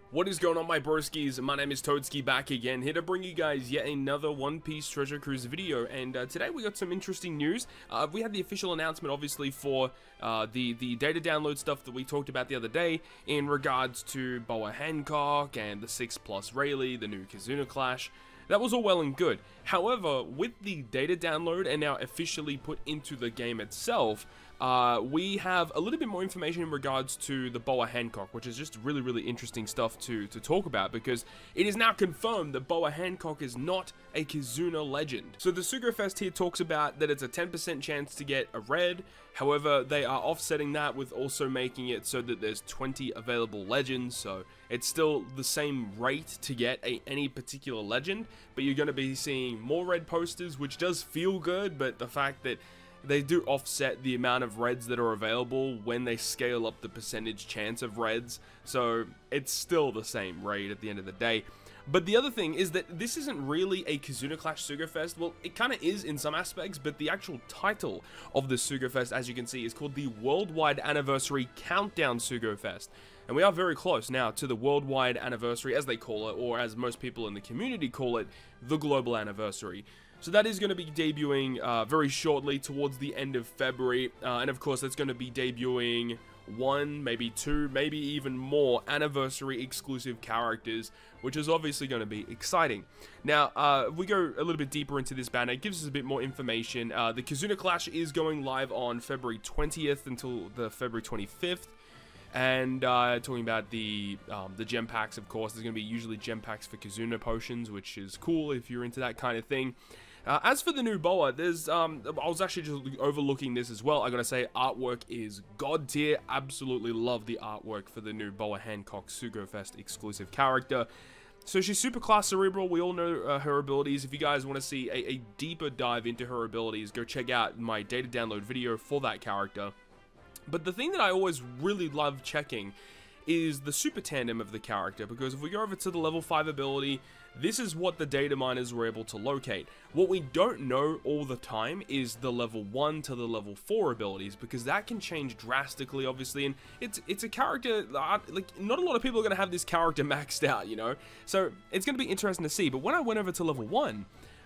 What is going on, my broskies? My name is Toadski, back again, here to bring you guys yet another One Piece Treasure Cruise video. And today we got some interesting news. We had the official announcement, obviously, for the data download stuff that we talked about the other day in regards to Boa Hancock and the 6+ Rayleigh, the new Kizuna Clash. That was all well and good. However, with the data download and now officially put into the game itself, we have a little bit more information in regards to the Boa Hancock, which is just really interesting stuff to talk about, because it is now confirmed that Boa Hancock is not a Kizuna legend. So the Sugofest here talks about that it's a 10% chance to get a red. However, they are offsetting that with also making it so that there's 20 available legends, so it's still the same rate to get any particular legend, but you're going to be seeing more red posters, which does feel good, but the fact that they do offset the amount of reds that are available when they scale up the percentage chance of reds, so it's still the same rate at the end of the day. But the other thing is that this isn't really a Kizuna Clash Sugofest. Well, it kind of is in some aspects, but the actual title of the Sugofest, as you can see, is called the Worldwide Anniversary Countdown Sugofest. And we are very close now to the Worldwide Anniversary, as they call it, or as most people in the community call it, the Global Anniversary. So that is going to be debuting very shortly towards the end of February. And of course, that's going to be debuting one, maybe two, maybe even more anniversary exclusive characters, which is obviously going to be exciting. Now, if we go a little bit deeper into this banner, it gives us a bit more information. The Kizuna Clash is going live on February 20th until the February 25th. And talking about the gem packs, of course, there's going to be usually gem packs for Kizuna potions, which is cool if you're into that kind of thing. As for the new Boa, there's, I was actually just overlooking this as well. I gotta say, artwork is god tier. Absolutely love the artwork for the new Boa Hancock Sugofest exclusive character. So she's super class cerebral. We all know her abilities. If you guys want to see a deeper dive into her abilities, go check out my data download video for that character. But the thing that I always really love checking is the super tandem of the character, because if we go over to the level 5 ability, this is what the data miners were able to locate. What we don't know all the time is the level 1 to the level 4 abilities, because that can change drastically, obviously, and it's a character, like, not a lot of people are going to have this character maxed out, you know, so it's going to be interesting to see. But when I went over to level 1,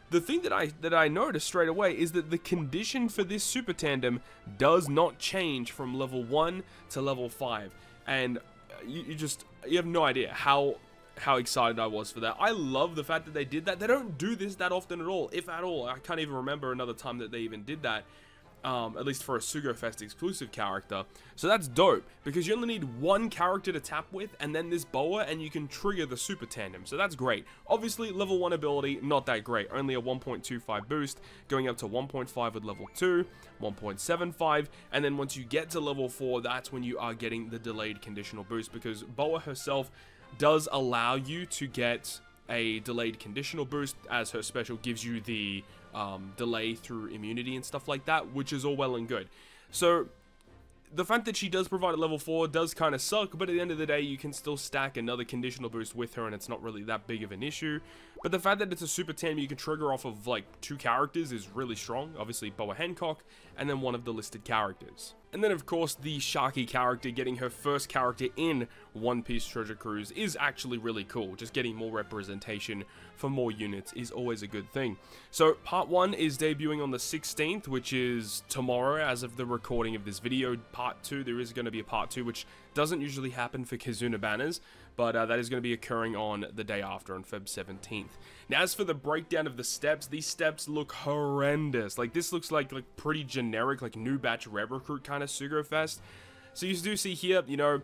the thing that I noticed straight away is that the condition for this super tandem does not change from level 1 to level 5, and you have no idea how excited I was for that. I love the fact that they did that. They don't do this that often at all, if at all. I can't even remember another time that they even did that, at least for a Sugofest exclusive character. So that's dope, because you only need one character to tap with, and then this Boa, and you can trigger the super tandem. So that's great. Obviously, level 1 ability, not that great. Only a 1.25 boost, going up to 1.5 with level 2, 1.75, and then once you get to level 4, that's when you are getting the delayed conditional boost, because Boa herself does allow you to get a delayed conditional boost, as her special gives you the delay through immunity and stuff like that, which is all well and good. So the fact that she does provide a level 4 does kind of suck, but at the end of the day, you can still stack another conditional boost with her, and it's not really that big of an issue. But the fact that it's a super tandem you can trigger off of, like, 2 characters is really strong. Obviously, Boa Hancock, and then one of the listed characters. And then, of course, the Sharky character getting her first character in One Piece Treasure Cruise is actually really cool. Just getting more representation for more units is always a good thing. So, Part 1 is debuting on the 16th, which is tomorrow as of the recording of this video. Part 2, there is going to be a Part 2, which doesn't usually happen for Kizuna banners, but that is going to be occurring on the day after, on Feb 17th. Now, as for the breakdown of the steps, these steps look horrendous. Like, this looks like pretty generic, like new batch Red Recruit kind of Sugofest. So you do see here, you know,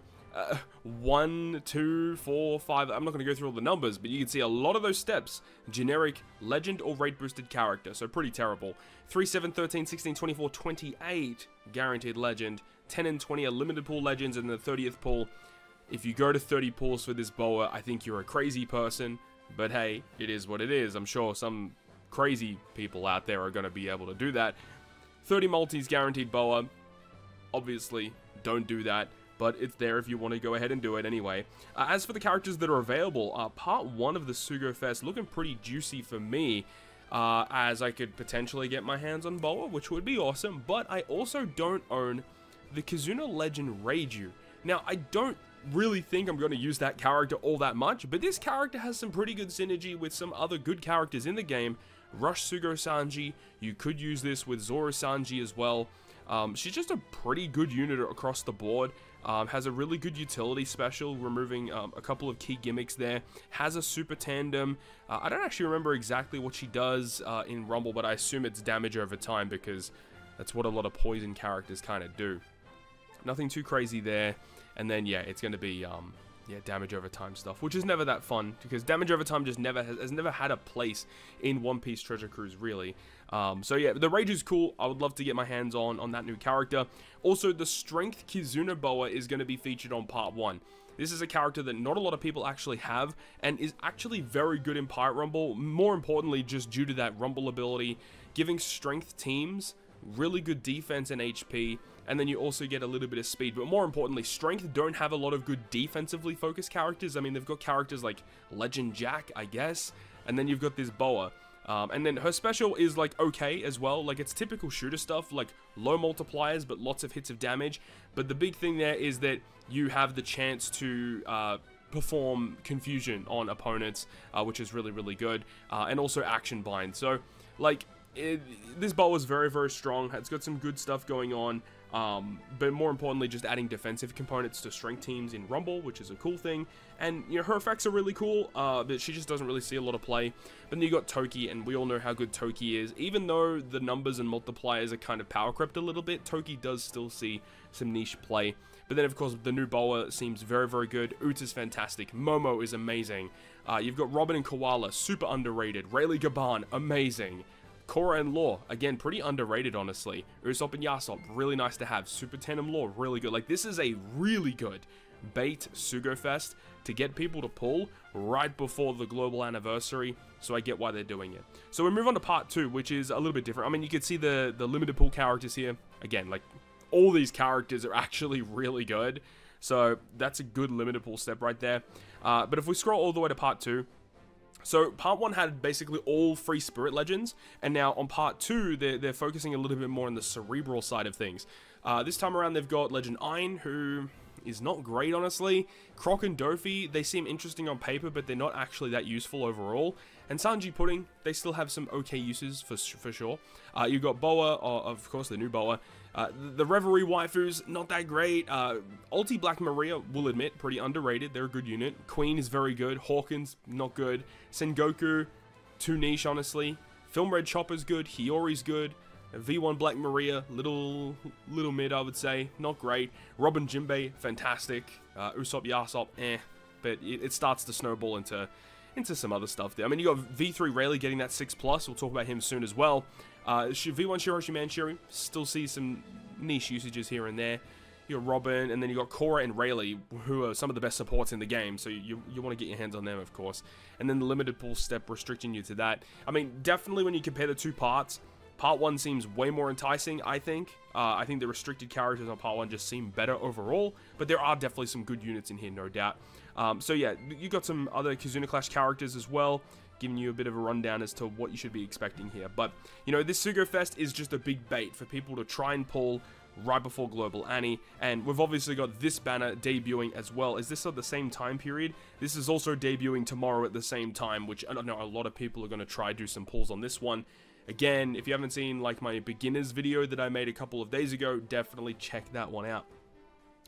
1, 2, 4, 5, I'm not going to go through all the numbers, but you can see a lot of those steps, generic, legend, or rate boosted character, so pretty terrible. 3, 7, 13, 16, 24, 28, guaranteed legend, 10 and 20 are limited pool legends, and the 30th pool, if you go to 30 pools for this Boa, I think you're a crazy person, but hey, it is what it is. I'm sure some crazy people out there are going to be able to do that. 30 multis guaranteed Boa, obviously, don't do that, but it's there if you want to go ahead and do it anyway. As for the characters that are available, Part 1 of the Sugofest looking pretty juicy for me, as I could potentially get my hands on Boa, which would be awesome, but I also don't own the Kizuna Legend Reiju. Now, I don't really think I'm going to use that character all that much, but this character has some pretty good synergy with some other good characters in the game. Rush Sugo Sanji, you could use this with Zoro Sanji as well. She's just a pretty good unit across the board. Has a really good utility special, removing a couple of key gimmicks there. Has a super tandem. I don't actually remember exactly what she does in Rumble, but I assume it's damage over time because that's what a lot of poison characters kind of do. Nothing too crazy there. And then, yeah, it's going to be, yeah, damage over time stuff, which is never that fun, because damage over time just has never had a place in One Piece Treasure Cruise, really. So, yeah, the Rage is cool. I would love to get my hands on that new character. Also, the Strength Kizuna Boa is going to be featured on Part 1. This is a character that not a lot of people actually have, and is actually very good in Pirate Rumble. More importantly, just due to that Rumble ability, giving strength teams really good defense and HP, and then you also get a little bit of speed. But more importantly, Strength don't have a lot of good defensively focused characters. I mean, they've got characters like Legend Jack, I guess, and then you've got this Boa. And then her special is like okay as well. Like, it's typical shooter stuff, like low multipliers but lots of hits of damage. But the big thing there is that you have the chance to perform confusion on opponents, which is really, really good. And also action bind. So, like, this Boa is very, very strong. It's got some good stuff going on. But more importantly, just adding defensive components to strength teams in Rumble, which is a cool thing. And, you know, her effects are really cool, but she just doesn't really see a lot of play. But then you got Toki, and we all know how good Toki is. Even though the numbers and multipliers are kind of power crept a little bit, Toki does still see some niche play. But then, of course, the new Boa seems very, very good. Uta's fantastic. Momo is amazing. You've got Robin and Koala, super underrated. Rayleigh Gaban, amazing. Korra and Law, again, pretty underrated, honestly. Usopp and Yasop, really nice to have. Super Tandem Law, really good. Like, this is a really good bait Sugo Fest to get people to pull right before the global anniversary, so I get why they're doing it. So we move on to part 2, which is a little bit different. I mean, you can see the limited pool characters here. Again, like, all these characters are actually really good, so that's a good limited pool step right there. But if we scroll all the way to part 2, so part 1 had basically all free Spirit Legends, and now on part 2, they're focusing a little bit more on the cerebral side of things. This time around, they've got Legend Ein, who is not great, honestly. Croc and Dofi, they seem interesting on paper, but they're not actually that useful overall. And Sanji Pudding, they still have some okay uses for sure. You've got Boa, of course, the new Boa. The Reverie waifus, not that great. Ulti Black Maria, we'll admit, pretty underrated. They're a good unit. Queen is very good. Hawkins, not good. Sengoku, too niche, honestly. Film Red Chopper's good. Hiyori's good. V1 Black Maria, little mid, I would say. Not great. Robin Jinbei, fantastic. Usopp Yasop, but it starts to snowball into some other stuff there. I mean, you got V3 Rayleigh getting that 6+. We'll talk about him soon as well. V1 Shiroshi Manchuri, still see some niche usages here and there. You got Robin, and then you got Korra and Rayleigh, who are some of the best supports in the game, so you want to get your hands on them, of course. And then the limited pool step restricting you to that. I mean, definitely when you compare the two parts, Part 1 seems way more enticing, I think. I think the restricted characters on Part 1 just seem better overall, but there are definitely some good units in here, no doubt. So yeah, you got some other Kizuna Clash characters as well, giving you a bit of a rundown as to what you should be expecting here. But, you know, this Sugo Fest is just a big bait for people to try and pull right before Global Annie, and we've obviously got this banner debuting as well. Is this at the same time period? This is also debuting tomorrow at the same time, which I don't know, a lot of people are going to try do some pulls on this one. Again, if you haven't seen like my beginners video that I made a couple of days ago, definitely check that one out.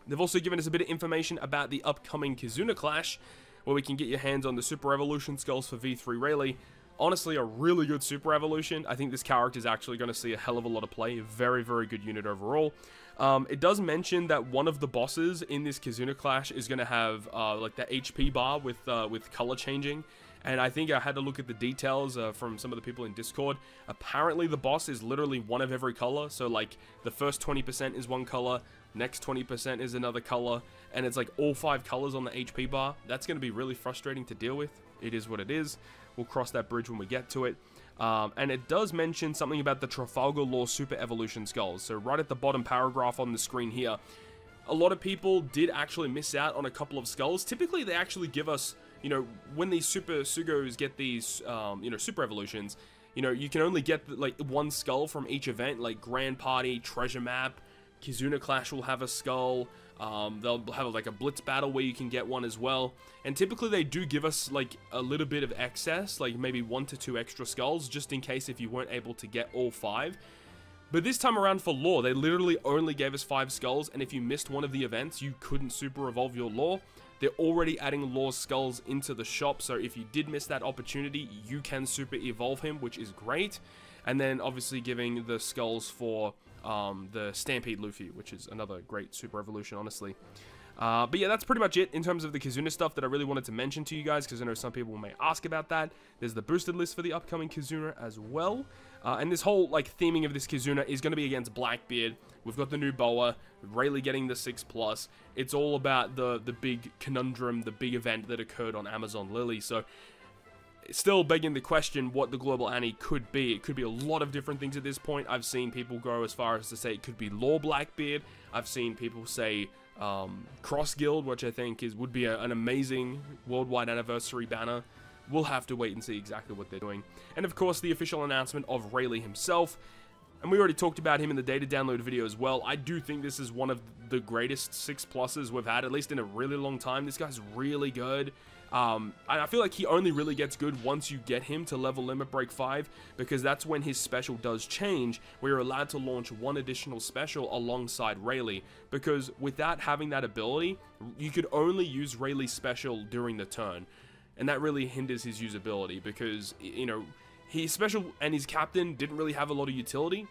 They've also given us a bit of information about the upcoming Kizuna Clash, where we can get your hands on the Super Evolution skulls for V3 Rayleigh. Honestly, a really good Super Evolution. I think this character is actually going to see a hell of a lot of play. Very, very good unit overall. It does mention that one of the bosses in this Kizuna Clash is going to have like the HP bar with color changing. And I think I had to look at the details from some of the people in Discord. Apparently, the boss is literally one of every color. So, like, the first 20% is one color, next 20% is another color, and it's like all 5 colors on the HP bar. That's going to be really frustrating to deal with. It is what it is. We'll cross that bridge when we get to it. And it does mention something about the Trafalgar Law Super Evolution skulls. So, right at the bottom paragraph on the screen here, a lot of people did actually miss out on a couple of skulls. Typically, they actually give us, you know, when these Super Sugos get these, you know, Super Evolutions, you know, you can only get, like, one skull from each event, like Grand Party, Treasure Map, Kizuna Clash will have a skull. They'll have like a blitz battle where you can get one as well. And typically they do give us like a little bit of excess, like maybe 1 to 2 extra skulls, just in case if you weren't able to get all 5. But this time around for lore, they literally only gave us 5 skulls, and if you missed one of the events, you couldn't super evolve your lore. They're already adding lore skulls into the shop, so if you did miss that opportunity, you can super evolve him, which is great. And then obviously giving the skulls for the Stampede Luffy, which is another great super evolution, honestly. But yeah, that's pretty much it in terms of the Kizuna stuff that I really wanted to mention to you guys, because I know some people may ask about that. There's the boosted list for the upcoming Kizuna as well. And this whole like theming of this Kizuna is going to be against Blackbeard. We've got the new Boa, Rayleigh getting the 6+. It's all about the big conundrum, the big event that occurred on Amazon Lily. So still begging the question what the global Annie could be. It could be a lot of different things at this point. I've seen people go as far as to say it could be Lore Blackbeard. I've seen people say Cross Guild, which I think would be an amazing worldwide anniversary banner. We'll have to wait and see exactly what they're doing. And of course, the official announcement of Rayleigh himself. And we already talked about him in the data download video as well. I do think this is one of the greatest 6+s we've had, at least in a really long time. This guy's really good. And I feel like he only really gets good once you get him to level limit break 5, because that's when his special does change, where you're allowed to launch one additional special alongside Rayleigh, because without having that ability, you could only use Rayleigh's special during the turn, and that really hinders his usability, because, you know, his special and his captain didn't really have a lot of utility,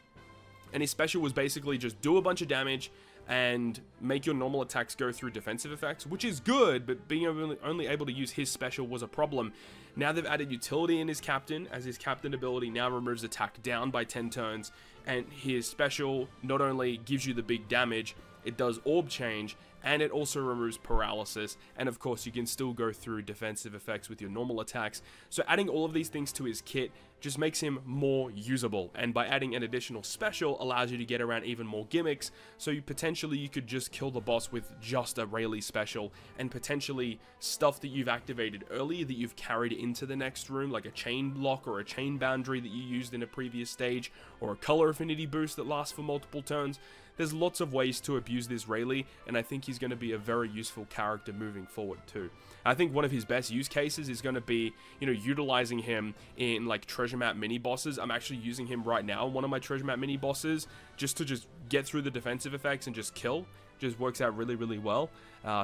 and his special was basically just do a bunch of damage and make your normal attacks go through defensive effects, which is good, but being only able to use his special was a problem. Now they've added utility in his captain, as his captain ability now removes attack down by 10 turns, and his special not only gives you the big damage, it does orb change, and it also removes paralysis, and of course you can still go through defensive effects with your normal attacks. So adding all of these things to his kit just makes him more usable, and by adding an additional special allows you to get around even more gimmicks, so you could just kill the boss with just a Rayleigh special, and potentially stuff that you've activated earlier that you've carried into the next room, like a chain lock or a chain boundary that you used in a previous stage, or a color affinity boost that lasts for multiple turns. There's lots of ways to abuse this Rayleigh, and I think he's going to be a very useful character moving forward too. I think one of his best use cases is going to be, you know, utilizing him in like treasure map mini bosses. I'm actually using him right now in one of my treasure map mini bosses just to get through the defensive effects and just kill. Just works out really, really well.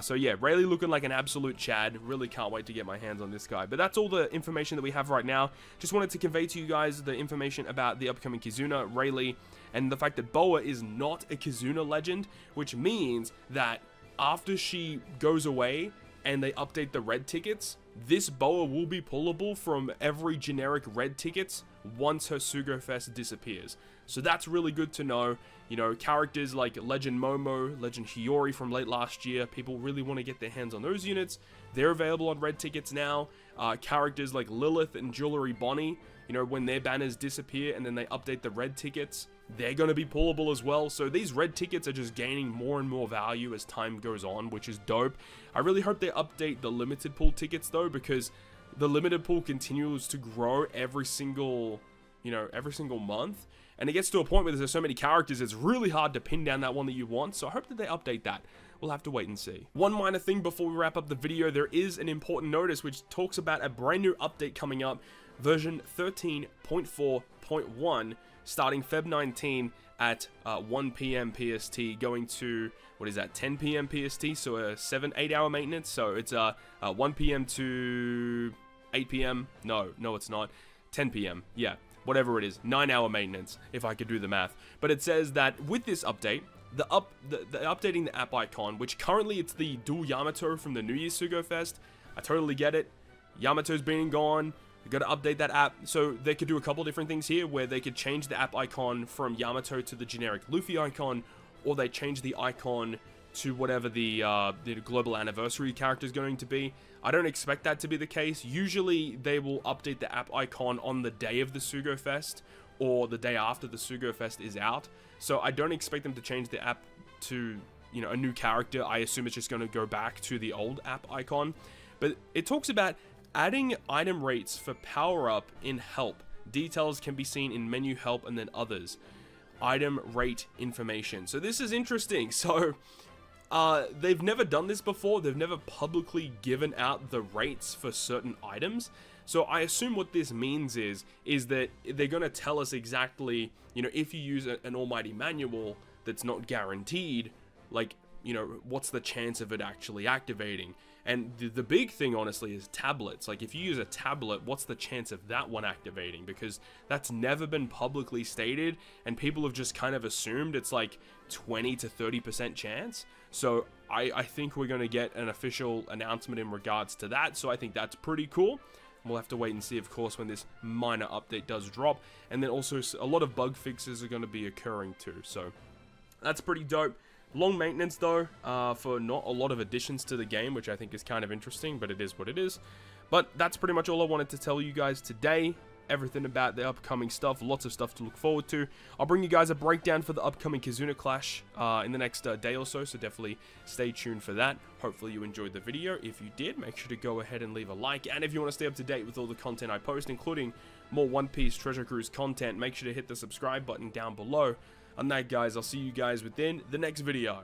So yeah, Rayleigh looking like an absolute Chad. Really can't wait to get my hands on this guy. But that's all the information that we have right now. Just wanted to convey to you guys the information about the upcoming Kizuna, Rayleigh, and the fact that Boa is not a Kizuna legend, which means that after she goes away and they update the red tickets, this Boa will be pullable from every generic red tickets once her Sugo Fest disappears. So that's really good to know. You know, characters like Legend Momo, Legend Hiyori from late last year, people really want to get their hands on those units. They're available on red tickets now. Characters like Lilith and Jewelry Bonnie, you know, when their banners disappear and then they update the red tickets, they're going to be pullable as well. So these red tickets are just gaining more and more value as time goes on, which is dope. I really hope they update the limited pool tickets though, because the limited pool continues to grow every single month. And it gets to a point where there's so many characters, it's really hard to pin down that one that you want. So I hope that they update that. We'll have to wait and see. One minor thing before we wrap up the video, there is an important notice which talks about a brand new update coming up, version 13.4.1, starting Feb 19 at 1 p.m. PST, going to, what is that, 10 p.m. PST, so a 7-8 hour maintenance. So it's 1 p.m. to 8 p.m. No, it's not. 10 p.m. Yeah, whatever it is, 9-hour maintenance, if I could do the math. But it says that with this update, the updating the app icon, which currently it's the dual Yamato from the New Year's Sugo Fest. I totally get it. Yamato's been and gone. You got to update that app. So they could do a couple different things here, where they could change the app icon from Yamato to the generic Luffy icon, or they change the icon to whatever the global anniversary character is going to be. I don't expect that to be the case. Usually they will update the app icon on the day of the Sugo Fest, or the day after the Sugo Fest is out. So I don't expect them to change the app to, you know, a new character. I assume it's just going to go back to the old app icon. But it talks about adding item rates for power up in help. Details can be seen in menu help and then others. item rate information. So this is interesting. So they've never done this before. They've never publicly given out the rates for certain items. So I assume what this means is that they're going to tell us exactly, you know, if you use an almighty manual that's not guaranteed, like, you know, what's the chance of it actually activating? And the big thing, honestly, is tablets. Like, if you use a tablet, what's the chance of that one activating? Because that's never been publicly stated, and people have just kind of assumed it's like 20 to 30% chance. So I think we're going to get an official announcement in regards to that. So I think that's pretty cool. We'll have to wait and see, of course, when this minor update does drop. And then also a lot of bug fixes are going to be occurring too. So that's pretty dope. Long maintenance though, for not a lot of additions to the game, which I think is kind of interesting, but it is what it is. But that's pretty much all I wanted to tell you guys today. Everything about the upcoming stuff, lots of stuff to look forward to. I'll bring you guys a breakdown for the upcoming Kizuna Clash in the next day or so, so definitely stay tuned for that. Hopefully you enjoyed the video. If you did, make sure to go ahead and leave a like, and if you want to stay up to date with all the content I post, including more One Piece Treasure Cruise content, make sure to hit the subscribe button down below. On that, guys, I'll see you guys within the next video.